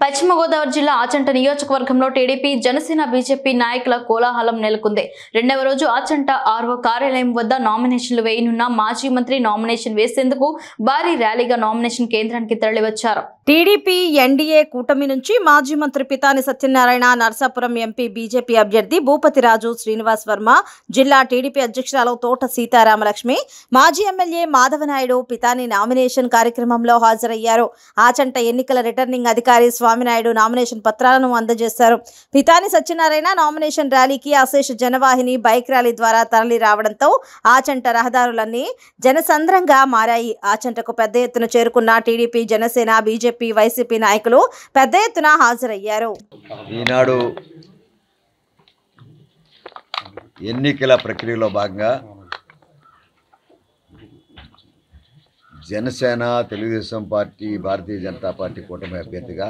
పశ్చిమ గోదావరి జిల్లా ఆచంట నియోజకవర్గంలో టీడీపీ జనసేన బీజేపీ నాయకుల కోలాహలం నెలకొంది. రెండవ రోజు ఆచంట ఆర్ఓ కార్యాలయం వద్ద నామినేషన్లు వేయనున్న మాజీ మంత్రి నామినేషన్ వేసేందుకు భారీ ర్యాలీగా నామినేషన్ కేంద్రానికి తరలివచ్చారు. టీడీపీ ఎన్డీఏ కూటమి నుంచి మాజీ మంత్రి పితాని సత్యనారాయణ, నర్సాపురం ఎంపీ బీజేపీ అభ్యర్థి భూపతిరాజు శ్రీనివాస్ వర్మ, జిల్లా టీడీపీ అధ్యక్షురాలు తోట సీతారామలక్ష్మి, మాజీ ఎమ్మెల్యే మాధవనాయుడు పితాని నామినేషన్ కార్యక్రమంలో హాజరయ్యారు. ఆచంట ఎన్నికల రిటర్నింగ్ అధికారి స్వామినాయుడు నామినేషన్ పత్రాలను అందజేశారు. పితాని సత్యనారాయణ నామినేషన్ ర్యాలీకి అశేష జనవాహిని బైక్ ర్యాలీ ద్వారా తరలి రావడంతో ఆచంట రహదారులన్నీ జనసంద్రంగా మారాయి. ఆచంటకు పెద్ద ఎత్తున చేరుకున్న టీడీపీ, జనసేన, బీజేపీ, వైసీపీ నాయకులు పెద్ద ఎత్తున హాజరయ్యారు. ఈనాడు ఎన్నికల ప్రక్రియలో భాగంగా జనసేన, తెలుగుదేశం పార్టీ, భారతీయ జనతా పార్టీ కూటమి అభ్యర్థిగా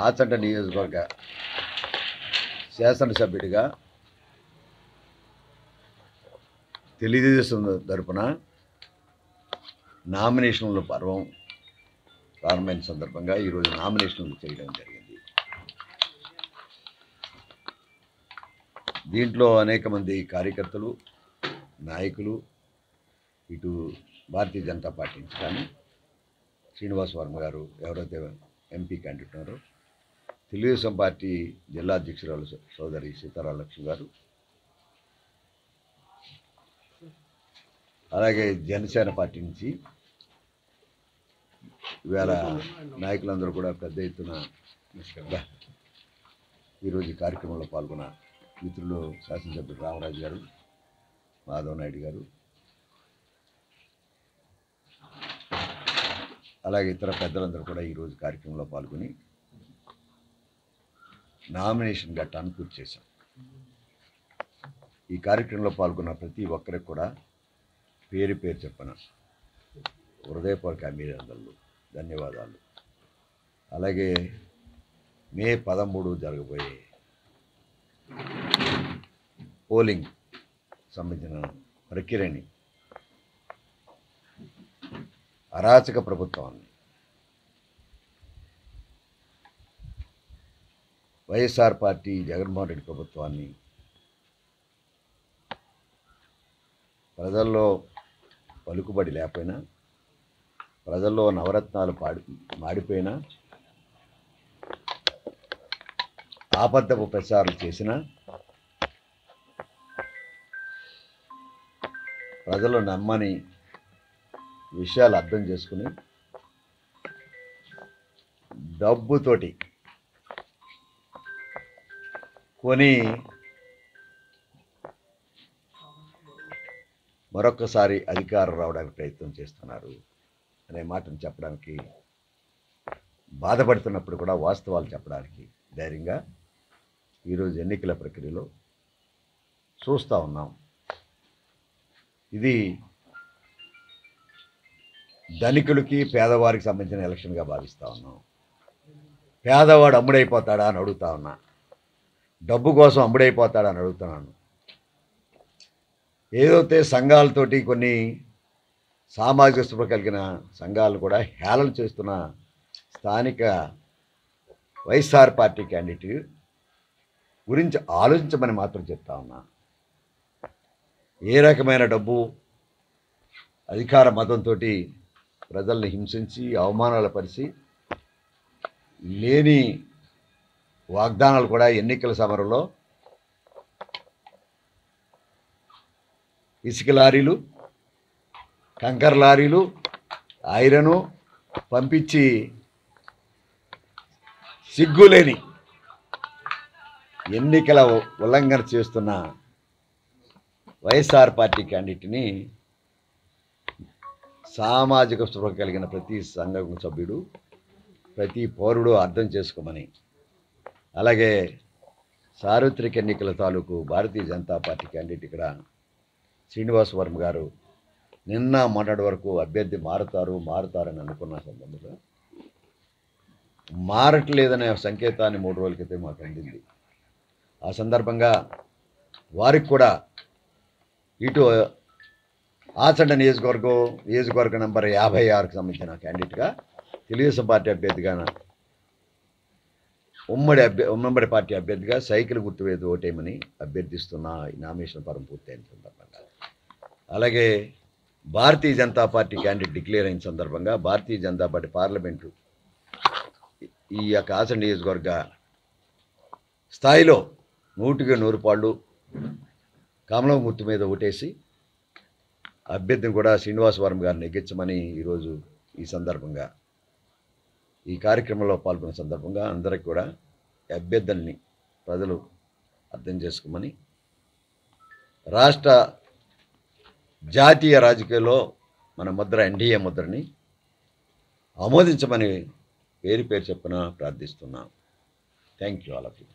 ఆచంట నియోజకవర్గ శాసనసభ్యుడిగా తెలుగుదేశం తరపున నామినేషన్ల పర్వం ప్రారంభమైన సందర్భంగా ఈరోజు నామినేషన్లు చేయడం జరిగింది. దీంట్లో అనేక మంది కార్యకర్తలు, నాయకులు, ఇటు భారతీయ జనతా పార్టీ నుంచి కానీ శ్రీనివాస్ వర్మ గారు ఎవరైతే ఎంపీ క్యాండిడేట్ ఉన్నారో, తెలుగుదేశం పార్టీ జిల్లా అధ్యక్షురాలు సోదరి సీతారామలక్ష్మి గారు, అలాగే జనసేన పార్టీ నుంచి ఇవాళ నాయకులందరూ కూడా పెద్ద ఎత్తున ఈరోజు ఈ కార్యక్రమంలో పాల్గొన్న మిత్రులు శాసనసభ్యులు రామరాజు గారు, మాధవనాయుడు గారు, అలాగే ఇతర పెద్దలందరూ కూడా ఈరోజు కార్యక్రమంలో పాల్గొని నామినేషన్ ఘట్టాన్ని పూర్తి చేశాం. ఈ కార్యక్రమంలో పాల్గొన్న ప్రతి ఒక్కరికి కూడా పేరు పేరు చెప్పన హృదయపూర్వక అభినందనలు, ధన్యవాదాలు. అలాగే మే 13 జరగబోయే పోలింగ్ సంబంధించిన ప్రక్రియని అరాచక ప్రభుత్వాన్ని, వైఎస్ఆర్ పార్టీ జగన్మోహన్ రెడ్డి ప్రభుత్వాన్ని ప్రజల్లో పలుకుబడి లేకపోయినా, ప్రజల్లో నవరత్నాలు మాడిపోయినా, ఆబద్ధపు ప్రచారాలు చేసినా, ప్రజలు నమ్మని విషయాలు అర్థం చేసుకుని డబ్బుతోటి కొని మరొక్కసారి అధికారం రావడానికి ప్రయత్నం చేస్తున్నారు అనే మాటను చెప్పడానికి, బాధపడుతున్నప్పుడు కూడా వాస్తవాలు చెప్పడానికి ధైర్యంగా ఈరోజు ఎన్నికల ప్రక్రియలో చూస్తూ ఉన్నాం. ఇది ధనికులకి, పేదవారికి సంబంధించిన ఎలక్షన్గా భావిస్తూ ఉన్నాం. పేదవాడు అమ్ముడైపోతాడా అని అడుగుతా ఉన్నా, డబ్బు కోసం అమ్ముడైపోతాడా అని అడుగుతున్నాను. ఏదైతే సంఘాలతోటి కొన్ని సామాజిక స్పృహ కలిగిన సంఘాలు కూడా హేళన చేస్తున్న స్థానిక వైఎస్ఆర్ పార్టీ క్యాండిడేట్ గురించి ఆలోచించమని మాత్రం చెప్తా ఉన్నా. ఏ రకమైన డబ్బు, అధికార మతంతో ప్రజల్ని హింసించి అవమానాల పరిచి లేని వాగ్దానాలు కూడా ఎన్నికల సమరంలో ఇసుక లారీలు, కంకర లారీలు, ఐరను పంపించి సిగ్గులేని ఎన్నికల ఉల్లంఘన చేస్తున్న వైఎస్ఆర్ పార్టీ క్యాండిడేట్ని సామాజిక స్పృహ కలిగిన ప్రతి సంఘం సభ్యుడు, ప్రతి పౌరుడు అర్థం చేసుకోమని, అలాగే సార్వత్రిక ఎన్నికల తాలూకు భారతీయ జనతా పార్టీ క్యాండిడేట్ ఇక్కడ శ్రీనివాస్ వర్మ గారు నిన్న మొన్నటి వరకు అభ్యర్థి మారుతారని అనుకున్న సందర్భంలో మారట్లేదనే సంకేతాన్ని 3 రోజుల క్రితం మాకు అందింది. ఆ సందర్భంగా వారికి కూడా ఇటు ఆచంట నియోజకవర్గం నంబర్ 56కి సంబంధించిన క్యాండిడేట్గా తెలుగుదేశం పార్టీ అభ్యర్థిగా ఉమ్మడి పార్టీ అభ్యర్థిగా సైకిల్ గుర్తు మీద ఓటేయమని అభ్యర్థిస్తున్న ఈ నామినేషన్ ఫారం పూర్తయిన సందర్భంగా, అలాగే Bharatiya Janata party candidate declare అయిన సందర్భంగా భారతీయ జనతా పార్టీ పార్లమెంటు ఈ యొక్క ఆసన నియోజకవర్గ స్థాయిలో 100% పాళ్ళు కమలం గుర్తు మీద ఓటేసి అభ్యర్థిని కూడా శ్రీనివాసవరం గారిని ఎక్కించమని ఈరోజు ఈ సందర్భంగా ఈ కార్యక్రమంలో పాల్గొన్న సందర్భంగా అందరికి కూడా అభ్యర్థుల్ని ప్రజలు అర్థం చేసుకోమని, రాష్ట్ర జాతీయ రాజకీయాల్లో మన ముద్ర ఎన్డీఏ ముద్రని ఆమోదించమని పేరు చెప్పున ప్రార్థిస్తున్నాం. Thank you all of you.